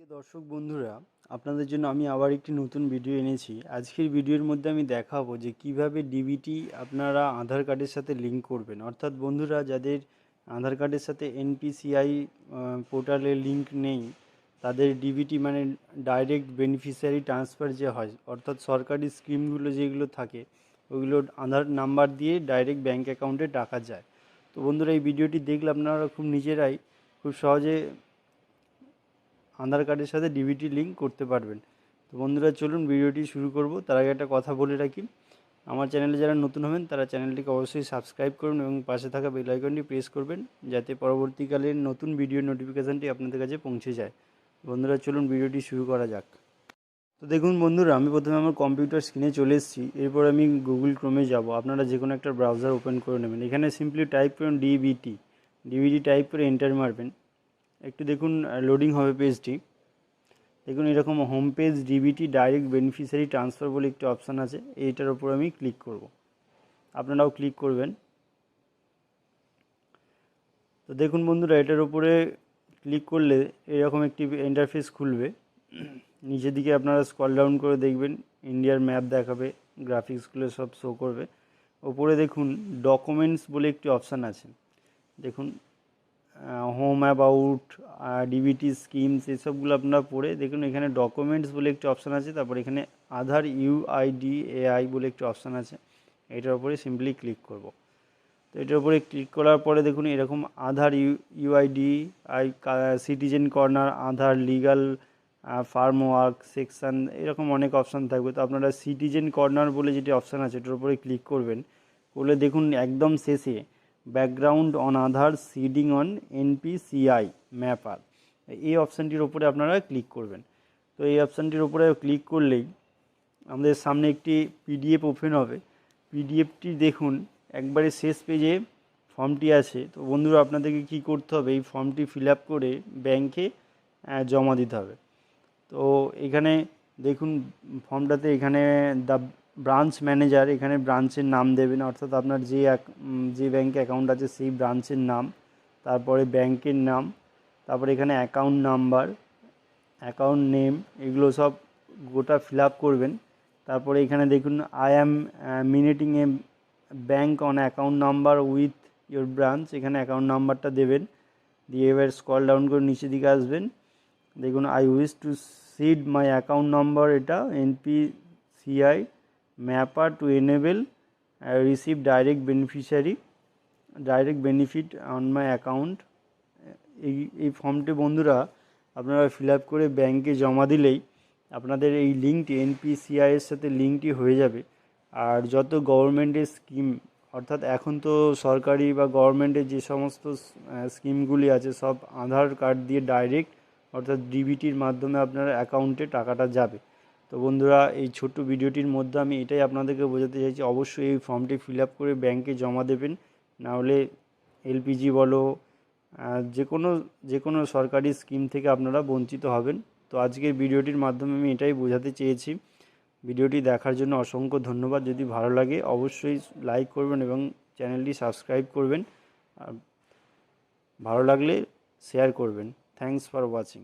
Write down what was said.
প্রিয় দর্শক বন্ধুরা, আপনাদের জন্য আমি আবার একটি নতুন ভিডিও এনেছি। আজকের ভিডিওর মধ্যে আমি দেখাবো যে কিভাবে ডিবিটি আপনারা আধার কার্ডের সাথে লিঙ্ক করবেন। অর্থাৎ বন্ধুরা, যাদের আধার কার্ডের সাথে এনপিসিআই পোর্টালের লিঙ্ক নেই, তাদের ডিবিটি মানে ডাইরেক্ট বেনিফিশিয়ারি ট্রান্সফার যে হয়, অর্থাৎ সরকারি স্কিমগুলো যেগুলো থাকে ওইগুলো আধার নাম্বার দিয়ে ডাইরেক্ট ব্যাঙ্ক অ্যাকাউন্টে টাকা যায়। তো বন্ধুরা, এই ভিডিওটি দেখলে আপনারা খুব নিজেরাই খুব সহজে আধার কার্ডের সাথে ডিবিটি লিঙ্ক করতে পারবেন। তো বন্ধুরা, চলুন ভিডিওটি শুরু করব। তার আগে একটা কথা বলে রাখি, আমার চ্যানেলে যারা নতুন হবেন তারা চ্যানেলটিকে অবশ্যই সাবস্ক্রাইব করুন এবং পাশে থাকা বেল আইকনটি প্রেস করবেন, যাতে পরবর্তীকালে নতুন ভিডিওর নোটিফিকেশানটি আপনাদের কাছে পৌঁছে যায়। বন্ধুরা, চলুন ভিডিওটি শুরু করা যাক। তো দেখুন বন্ধুরা, আমি প্রথমে আমার কম্পিউটার স্ক্রিনে চলে এসেছি। এরপর আমি গুগল ক্রোমে যাব। আপনারা যে কোনো একটা ব্রাউজার ওপেন করে নেবেন। এখানে সিম্পলি টাইপ করুন ডিবিটি টাইপ করে এন্টার মারবেন। একটু দেখুন লোডিং হবে পেজটি। দেখুন এরকম home page DBT direct beneficiary transfer বলে একটি অপশান আছে, এইটার উপর আমি ক্লিক করব। আপনারাও ক্লিক করবেন। তো দেখুন বন্ধুরা, এটার উপরে ক্লিক করলে এরকম একটি ইন্টারফেস খুলবে। নিচের দিকে আপনারা স্ক্রল ডাউন করে দেখবেন, ইন্ডিয়ার ম্যাপ দেখাবে, গ্রাফিক্সগুলো সব শো করবে। ওপরে দেখুন ডকুমেন্টস বলে একটি অপশান আছে। দেখুন হোম অ্যাবাউট ডিবিটি স্কিমস এসবগুলো আপনারা পড়ে দেখুন। এখানে ডকুমেন্টস বলে একটি অপশান আছে, তারপর এখানে আধার ইউআইডিএআই বলে একটি অপশান আছে, এটার উপরে সিম্পলি ক্লিক করব। তো এটার উপরে ক্লিক করার পরে দেখুন এরকম আধার ইউআইডিআই, সিটিজেন কর্নার, আধার লিগাল, ফার্ম ওয়ার্ক সেকশান, এরকম অনেক অপশান থাকবে। তো আপনারা সিটিজেন কর্নার বলে যেটি অপশান আছে এটার উপরে ক্লিক করবেন। করলে দেখুন একদম শেষে background on Aadhaar seeding on NPCI mapper, এই অপশানটির ওপরে আপনারা ক্লিক করবেন। তো এই অপশানটির উপরে ক্লিক করলেই আমাদের সামনে একটি পিডিএফ ওপেন হবে। পিডিএফটি দেখুন একবারে শেষ পেজে ফর্মটি আছে। তো বন্ধুরা, আপনাদেরকে কী করতে হবে, এই ফর্মটি ফিল আপ করে ব্যাংকে জমা দিতে হবে। তো এখানে দেখুন ফর্মটাতে এখানে দ্য ব্রাঞ্চ ম্যানেজার, এখানে ব্রাঞ্চের নাম দেবেন, অর্থাৎ আপনার যে ব্যাঙ্কে অ্যাকাউন্ট আছে সেই ব্রাঞ্চের নাম, তারপরে ব্যাংকের নাম, তারপরে এখানে অ্যাকাউন্ট নাম্বার, অ্যাকাউন্ট নেম, এগুলো সব গোটা ফিল আপ করবেন। তারপরে এখানে দেখুন I am maintaining a bank on account number with your branch, এখানে অ্যাকাউন্ট নাম্বারটা দেবেন। দিয়ে এবার স্ক্রল ডাউন করে নিচের দিকে আসবেন। দেখুন I wish to seed my account number, এটা NPCI mapper to enable receive direct benefit on my account. এই ফর্মটি বন্ধুরা আপনারা ফিল আপ করে ব্যাংকে জমা দিলেই আপনাদের এই লিঙ্কটি এনপিসিআইয়ের সাথে লিঙ্কটি হয়ে যাবে। আর যত গভর্নমেন্টের স্কিম, অর্থাৎ এখন তো সরকারি বা গভর্নমেন্টের যে সমস্ত স্কিমগুলি আছে সব আধার কার্ড দিয়ে ডাইরেক্ট, অর্থাৎ ডিবিটির মাধ্যমে আপনার অ্যাকাউন্টে টাকাটা যাবে। তো বন্ধুরা, এই ছোট্ট ভিডিওটির মধ্যে আমি এটাই আপনাদেরকে বোঝাতে চাইছি, অবশ্যই এই ফর্মটি ফিল আপ করে ব্যাংকে জমা দেবেন, নাহলে এলপিজি বলো যে কোনো সরকারি স্কিম থেকে আপনারা বঞ্চিত হবেন। তো আজকের ভিডিওটির মাধ্যমে আমি এটাই বোঝাতে চেয়েছি। ভিডিওটি দেখার জন্য অসংখ্য ধন্যবাদ। যদি ভালো লাগে অবশ্যই লাইক করবেন এবং চ্যানেলটি সাবস্ক্রাইব করবেন, আর ভালো লাগলে শেয়ার করবেন। Thanks for watching.